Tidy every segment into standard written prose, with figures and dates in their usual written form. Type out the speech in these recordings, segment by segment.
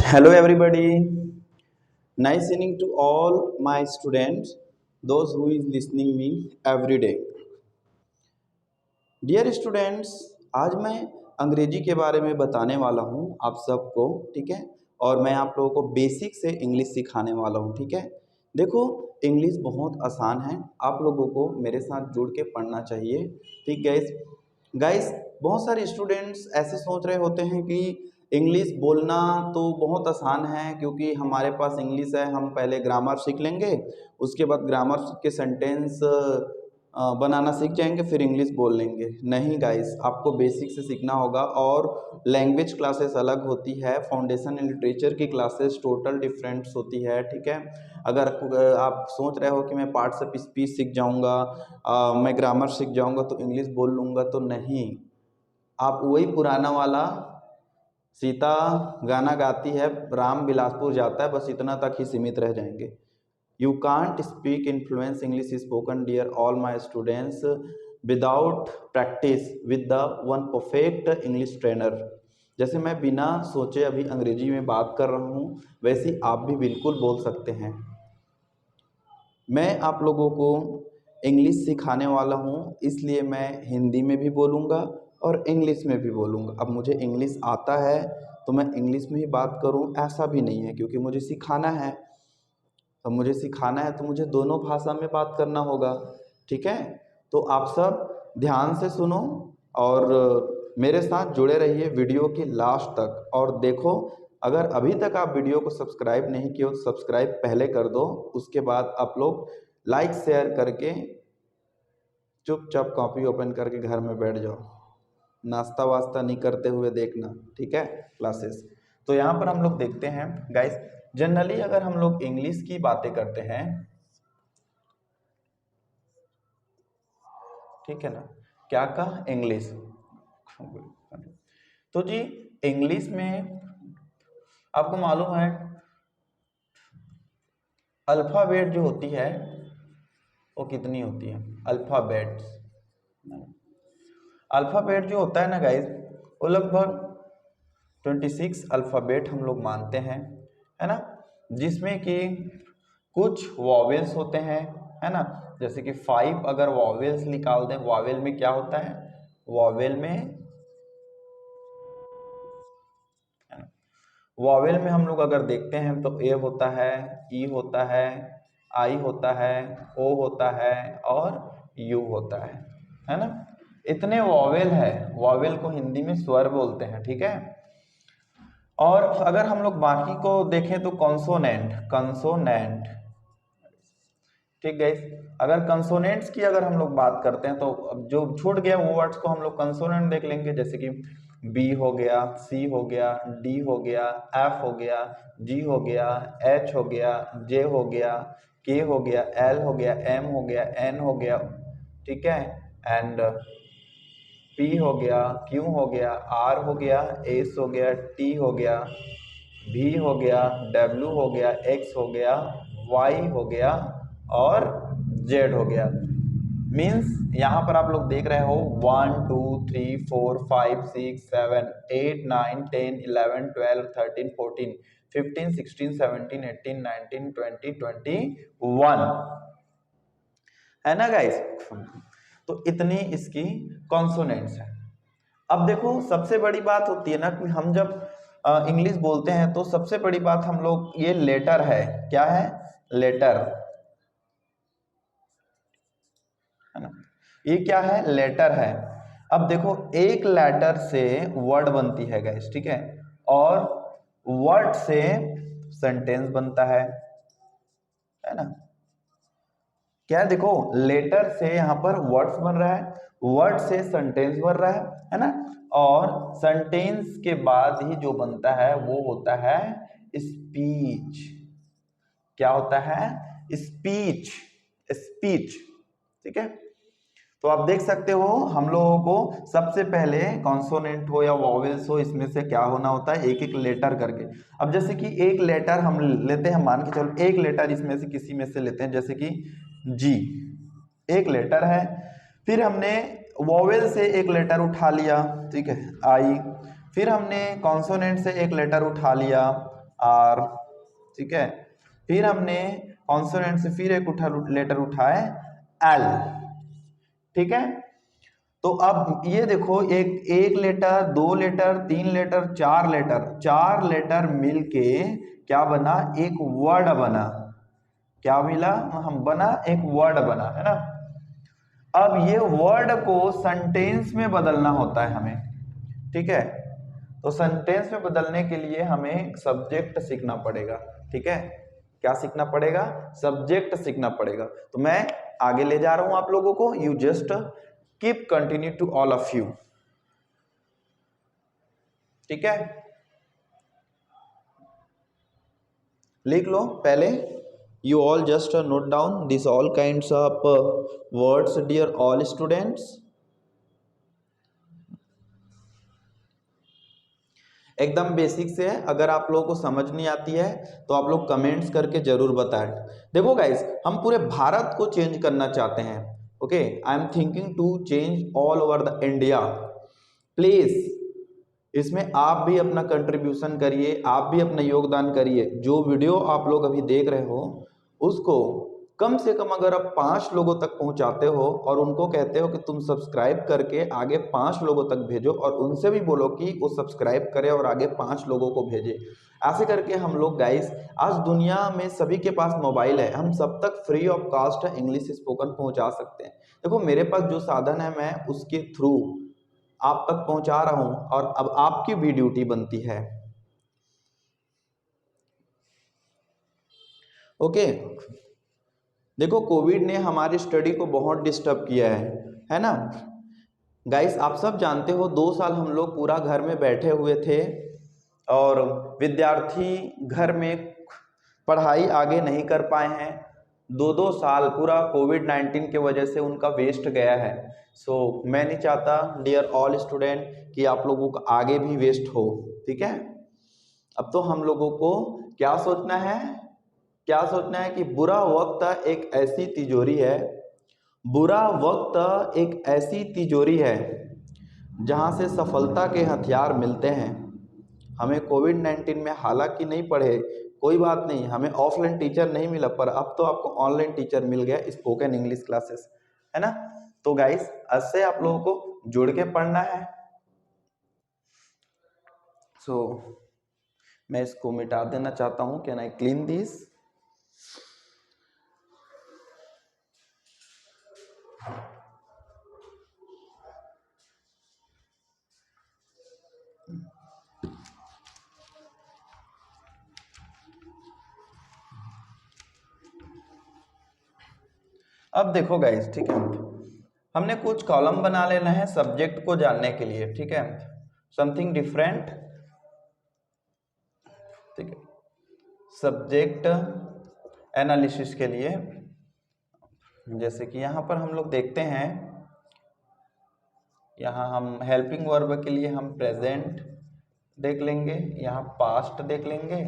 Hello, everybody. Nice evening to all my students, those who is listening me every day. Dear students, आज मैं अंग्रेजी के बारे में बताने वाला हूँ आप सबको, ठीक है। और मैं आप लोगों को बेसिक से इंग्लिश सिखाने वाला हूँ, ठीक है। देखो, इंग्लिश बहुत आसान है, आप लोगों को मेरे साथ जुड़ के पढ़ना चाहिए, ठीक गाइस। गाइस, बहुत सारे स्टूडेंट्स ऐसे सोच रहे होते हैं कि इंग्लिश बोलना तो बहुत आसान है क्योंकि हमारे पास इंग्लिश है, हम पहले ग्रामर सीख लेंगे, उसके बाद ग्रामर के सेंटेंस बनाना सीख जाएंगे, फिर इंग्लिश बोल लेंगे। नहीं गाइस, आपको बेसिक से सीखना होगा। और लैंग्वेज क्लासेस अलग होती है, फाउंडेशन इन लिटरेचर की क्लासेस टोटल डिफरेंट्स होती है, ठीक है। अगर आप सोच रहे हो कि मैं पार्ट्स ऑफ स्पीच सीख जाऊंगा, मैं ग्रामर सीख जाऊंगा तो इंग्लिश बोल लूँगा, तो नहीं। आप वही पुराना वाला सीता गाना गाती है, राम बिलासपुर जाता है, बस इतना तक ही सीमित रह जाएंगे। You can't speak influence English spoken, dear all my students, without practice with the one perfect English trainer। जैसे मैं बिना सोचे अभी अंग्रेजी में बात कर रहा हूँ, वैसे आप भी बिल्कुल बोल सकते हैं। मैं आप लोगों को इंग्लिश सिखाने वाला हूँ, इसलिए मैं हिंदी में भी बोलूँगा और इंग्लिश में भी बोलूँगा। अब मुझे इंग्लिश आता है तो मैं इंग्लिश में ही बात करूँ, ऐसा भी नहीं है, क्योंकि मुझे सिखाना है। अब मुझे सिखाना है तो मुझे दोनों भाषा में बात करना होगा, ठीक है। तो आप सब ध्यान से सुनो और मेरे साथ जुड़े रहिए वीडियो के लास्ट तक। और देखो, अगर अभी तक आप वीडियो को सब्सक्राइब नहीं किए हो तो सब्सक्राइब पहले कर दो, उसके बाद आप लोग लाइक शेयर करके चुपचाप कॉपी ओपन करके घर में बैठ जाओ, नाश्ता वास्ता नहीं करते हुए देखना, ठीक है, क्लासेस। तो यहाँ पर हम लोग देखते हैं गाइस, जनरली अगर हम लोग इंग्लिश की बातें करते हैं, ठीक है ना, क्या कहा, इंग्लिश। तो जी, इंग्लिश में आपको मालूम है अल्फाबेट जो होती है वो कितनी होती है, अल्फाबेट्स। अल्फाबेट जो होता है ना गाइस, वो लगभग 26 अल्फ़ाबेट हम लोग मानते हैं, है ना। जिसमें कि कुछ वॉवेल्स होते हैं, है ना। जैसे कि 5 अगर वॉवेल्स निकाल दें, वॉवेल में क्या होता है, वॉवेल में, वॉवेल में हम लोग अगर देखते हैं तो ए होता है, ई होता है, आई होता है, ओ होता है और यू होता है ना। इतने वॉवेल है, वॉवेल को हिंदी में स्वर बोलते हैं, ठीक है। और अगर हम लोग बाकी को देखें तो कंसोनेंट, कंसोनेंट, ठीक है। अगर कंसोनेंट्स की अगर हम लोग बात करते हैं तो अब जो छूट गया वो वर्ड्स को हम लोग कंसोनेंट देख लेंगे। जैसे कि बी हो गया, सी हो गया, डी हो गया, एफ हो गया, जी हो गया, एच हो गया, जे हो गया, के हो गया, एल हो गया, एम हो गया, एन हो गया, ठीक है। एंड पी हो गया, क्यू हो गया, आर हो गया, एस हो गया, टी हो गया, भी हो गया, डब्ल्यू हो गया, एक्स हो गया, वाई हो गया और जेड हो गया। मीन्स यहाँ पर आप लोग देख रहे हो 1 2 3 4 5 6 7 8 9 10 11 12 13 14 15 16 17 18 19 20 21, है ना गाइस। तो इतनी इसकी कॉन्सोनेंट्स है। अब देखो, सबसे बड़ी बात होती है ना कि हम जब इंग्लिश बोलते हैं तो सबसे बड़ी बात हम लोग, ये लेटर है, क्या है, लेटर, है ना। ये क्या है, लेटर है। अब देखो, एक लेटर से वर्ड बनती है गाइस, ठीक है, और वर्ड से सेंटेंस बनता है ना। क्या देखो, लेटर से यहाँ पर वर्ड्स बन रहा है, वर्ड से सेंटेंस बन रहा है ना। और सेंटेंस के बाद ही जो बनता है वो होता है स्पीच। क्या होता है, स्पीच, स्पीच, ठीक है। तो आप देख सकते हो, हम लोगों को सबसे पहले कॉन्सोनेंट हो या वॉवेल्स हो, इसमें से क्या होना होता है, एक एक लेटर करके। अब जैसे कि एक लेटर हम लेते हैं, मान के चलो एक लेटर इसमें से किसी में से लेते हैं, जैसे कि जी, एक लेटर है। फिर हमने वोवेल से एक लेटर उठा लिया, ठीक है, आई। फिर हमने कॉन्सोनेंट से एक लेटर उठा लिया, आर, ठीक है। फिर हमने कॉन्सोनेंट से फिर एक लेटर उठाए, एल, ठीक है। तो अब ये देखो, एक लेटर, दो लेटर, तीन लेटर, चार लेटर मिलके क्या बना, एक वर्ड बना। क्या मिला, हम बना, एक वर्ड बना, है ना। अब ये वर्ड को सेंटेंस में बदलना होता है हमें, ठीक है। तो सेंटेंस में बदलने के लिए हमें सब्जेक्ट सीखना पड़ेगा, ठीक है। क्या सीखना पड़ेगा, सब्जेक्ट सीखना पड़ेगा। तो मैं आगे ले जा रहा हूं आप लोगों को, you just keep continue to all of you, ठीक है। लिख लो पहले, you all just note down this all kinds of words, dear all students। एकदम बेसिक से है, अगर आप लोगों को समझ नहीं आती है तो आप लोग कमेंट्स करके जरूर बताएं। देखो गाइस, हम पूरे भारत को चेंज करना चाहते हैं, okay. I am thinking to change all over the India. Please इसमें आप भी अपना कंट्रीब्यूशन करिए, आप भी अपना योगदान करिए। जो वीडियो आप लोग अभी देख रहे हो उसको कम से कम अगर आप 5 लोगों तक पहुंचाते हो और उनको कहते हो कि तुम सब्सक्राइब करके आगे 5 लोगों तक भेजो, और उनसे भी बोलो कि वो सब्सक्राइब करे और आगे 5 लोगों को भेजे, ऐसे करके हम लोग गाइस, आज दुनिया में सभी के पास मोबाइल है, हम सब तक free of cost English spoken पहुंचा सकते हैं। देखो मेरे पास जो साधन है मैं उसके थ्रू आप तक पहुंचा रहा हूं, और अब आपकी भी ड्यूटी बनती है, ओके। देखो कोविड ने हमारी स्टडी को बहुत डिस्टर्ब किया है ना गाइस। आप सब जानते हो 2 साल हम लोग पूरा घर में बैठे हुए थे, और विद्यार्थी घर में पढ़ाई आगे नहीं कर पाए हैं। 2-2 साल पूरा कोविड-19 की वजह से उनका वेस्ट गया है। सो मैं नहीं चाहता डियर ऑल स्टूडेंट कि आप लोगों का आगे भी वेस्ट हो, ठीक है। अब तो हम लोगों को क्या सोचना है, क्या सोचना है कि बुरा वक्त एक ऐसी तिजोरी है, बुरा वक्त एक ऐसी तिजोरी है जहां से सफलता के हथियार मिलते हैं। हमें कोविड-19 में हालांकि नहीं पढ़े, कोई बात नहीं, हमें ऑफलाइन टीचर नहीं मिला, पर अब तो आपको ऑनलाइन टीचर मिल गया, स्पोकन इंग्लिश क्लासेस, है ना। तो गाइस ऐसे आप लोगों को जुड़ के पढ़ना है। सो मैं इसको मिटा देना चाहता हूं, कैन आई क्लीन दिस। अब देखो गाइस, ठीक है, हमने कुछ कॉलम बना लेना है सब्जेक्ट को जानने के लिए, ठीक है, समथिंग डिफरेंट, ठीक है, सब्जेक्ट एनालिसिस के लिए। जैसे कि यहाँ पर हम लोग देखते हैं, यहाँ हम हेल्पिंग वर्ब के लिए हम प्रेजेंट देख लेंगे, यहाँ पास्ट देख लेंगे,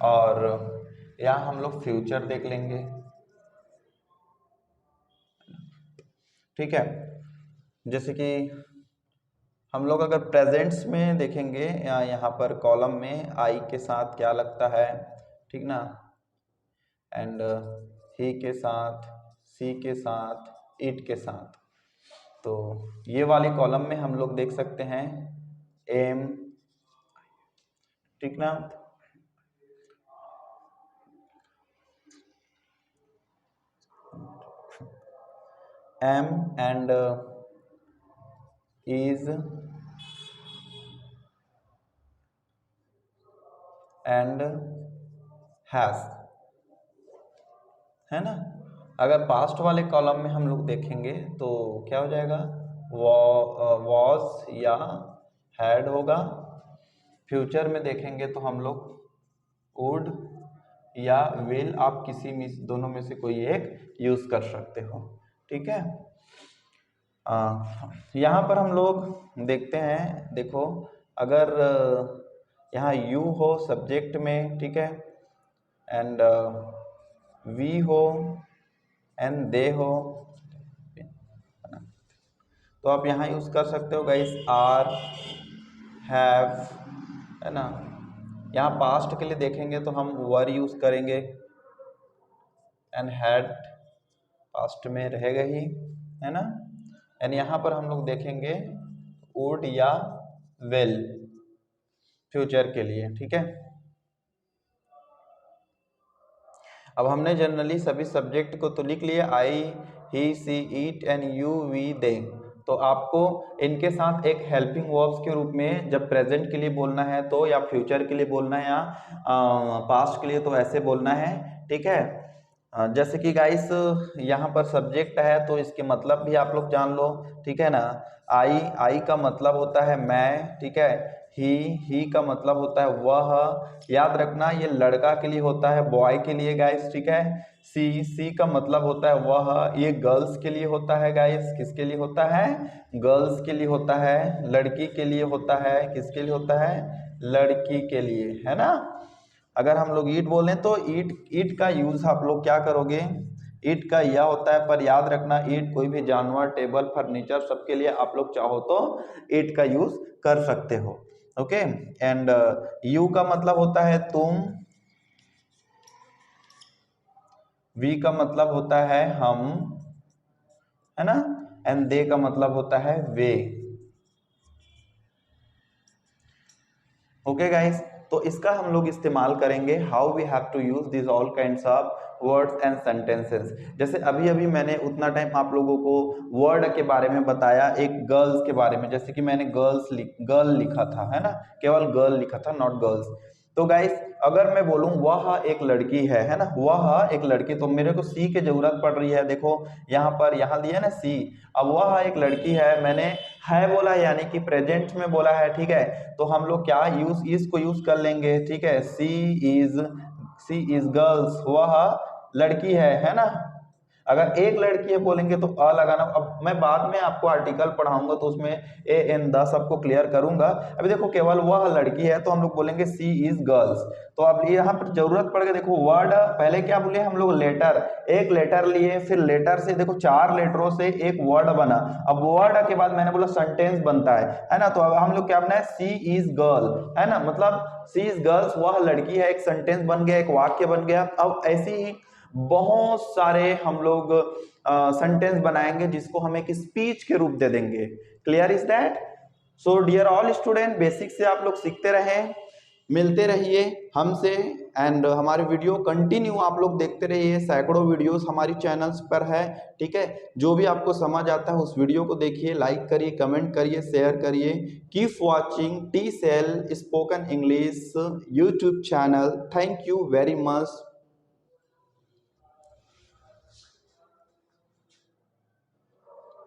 और यहाँ हम लोग फ्यूचर देख लेंगे, ठीक है। जैसे कि हम लोग अगर प्रेजेंट्स में देखेंगे, यहाँ पर कॉलम में आई के साथ क्या लगता है, ठीक ना, एंड ही के साथ, सी के साथ, इट के साथ। तो ये वाली कॉलम में हम लोग देख सकते हैं एम, ठीक ना, am and is and has, है ना। अगर पास्ट वाले कॉलम में हम लोग देखेंगे तो क्या हो जाएगा, वॉज या हैड होगा। फ्यूचर में देखेंगे तो हम लोग वुड या विल, आप किसी में दोनों में से कोई एक यूज कर सकते हो, ठीक है। यहाँ पर हम लोग देखते हैं, देखो अगर यहाँ यू हो सब्जेक्ट में, ठीक है, एंड वी हो एंड दे हो, तो आप यहाँ यूज़ कर सकते हो गाइस आर, हैव, है ना। यहाँ पास्ट के लिए देखेंगे तो हम वर यूज़ करेंगे, एंड हैड पास्ट में रहेगा ही, है ना। एंड यहाँ पर हम लोग देखेंगे वुड या विल फ्यूचर के लिए, ठीक है। अब हमने जनरली सभी सब्जेक्ट को तो लिख लिया, आई, ही, सी, इट एंड यू, वी, दे। तो आपको इनके साथ एक हेल्पिंग वर्ब्स के रूप में जब प्रेजेंट के लिए बोलना है तो, या फ्यूचर के लिए बोलना है, या पास्ट के लिए तो ऐसे बोलना है, ठीक है। जैसे कि गाइस यहाँ पर सब्जेक्ट है तो इसके मतलब भी आप लोग जान लो, ठीक है ना। आई का मतलब होता है मैं, ठीक है। ही का मतलब होता है वह, याद रखना ये लड़का के लिए होता है, बॉय के लिए गाइस, ठीक है। सी का मतलब होता है वह, ये गर्ल्स के लिए होता है गाइस। किसके लिए होता है? गर्ल्स के लिए होता है। लड़की के लिए होता है। किसके लिए होता है? लड़की के लिए, है ना। अगर हम लोग ईट बोलें तो ईट का यूज आप लोग क्या करोगे? ईट का यह होता है, पर याद रखना ईट कोई भी जानवर, टेबल, फर्नीचर सबके लिए आप लोग चाहो तो ईट का यूज कर सकते हो, ओके। एंड यू का मतलब होता है तुम, वी का मतलब होता है हम, है ना। एंड दे का मतलब होता है वे, ओके गाइस। तो इसका हम लोग इस्तेमाल करेंगे, how we have to use this all kinds of words and sentences. जैसे अभी अभी मैंने उतना टाइम आप लोगों को वर्ड के बारे में बताया, एक गर्ल्स के बारे में, जैसे कि मैंने गर्ल लिखा था, है ना, केवल गर्ल लिखा था, नॉट गर्ल्स। तो गाइस अगर मैं बोलूं वह एक लड़की है ना, वह एक लड़की, तो मेरे को सी की जरूरत पड़ रही है। देखो यहाँ पर, यहाँ दिया ना सी। अब वह एक लड़की है, मैंने है बोला है, यानी कि प्रेजेंट में बोला है, ठीक है। तो हम लोग क्या यूज, इज को यूज कर लेंगे, ठीक है। सी इज गर्ल्स, वह लड़की है ना। अगर एक लड़की है बोलेंगे तो अ लगाना। अब मैं बाद में आपको आर्टिकल पढ़ाऊंगा तो उसमें ए एन द सबको क्लियर करूंगा। अभी देखो केवल वह लड़की है तो हम लोग बोलेंगे सी इज गर्ल्स। तो अब यहाँ पर जरूरत पड़ गई, देखो वर्ड पहले क्या बोले हम लोग, लेटर, एक लेटर लिए, फिर लेटर से देखो 4 लेटरों से एक वर्ड बना। अब वर्ड के बाद मैंने बोला सेंटेंस बनता है ना। तो अब हम लोग क्या बनाए, सी इज गर्ल, है ना, मतलब सी इज गर्ल्स, वह लड़की है, एक सेंटेंस बन गया, एक वाक्य बन गया। अब ऐसी ही बहुत सारे हम लोग सेंटेंस बनाएंगे जिसको हम एक स्पीच के रूप दे देंगे। Clear is that? So dear all student, basic से आप लोग सीखते रहें, मिलते रहिए हमसे, एंड हमारे वीडियो कंटिन्यू आप लोग देखते रहिए। सैकड़ों वीडियोस हमारी चैनल्स पर है, ठीक है। जो भी आपको समझ आता है उस वीडियो को देखिए, लाइक करिए, कमेंट करिए, शेयर करिए। Keep watching T sell spoken English YouTube channel. Thank you very much.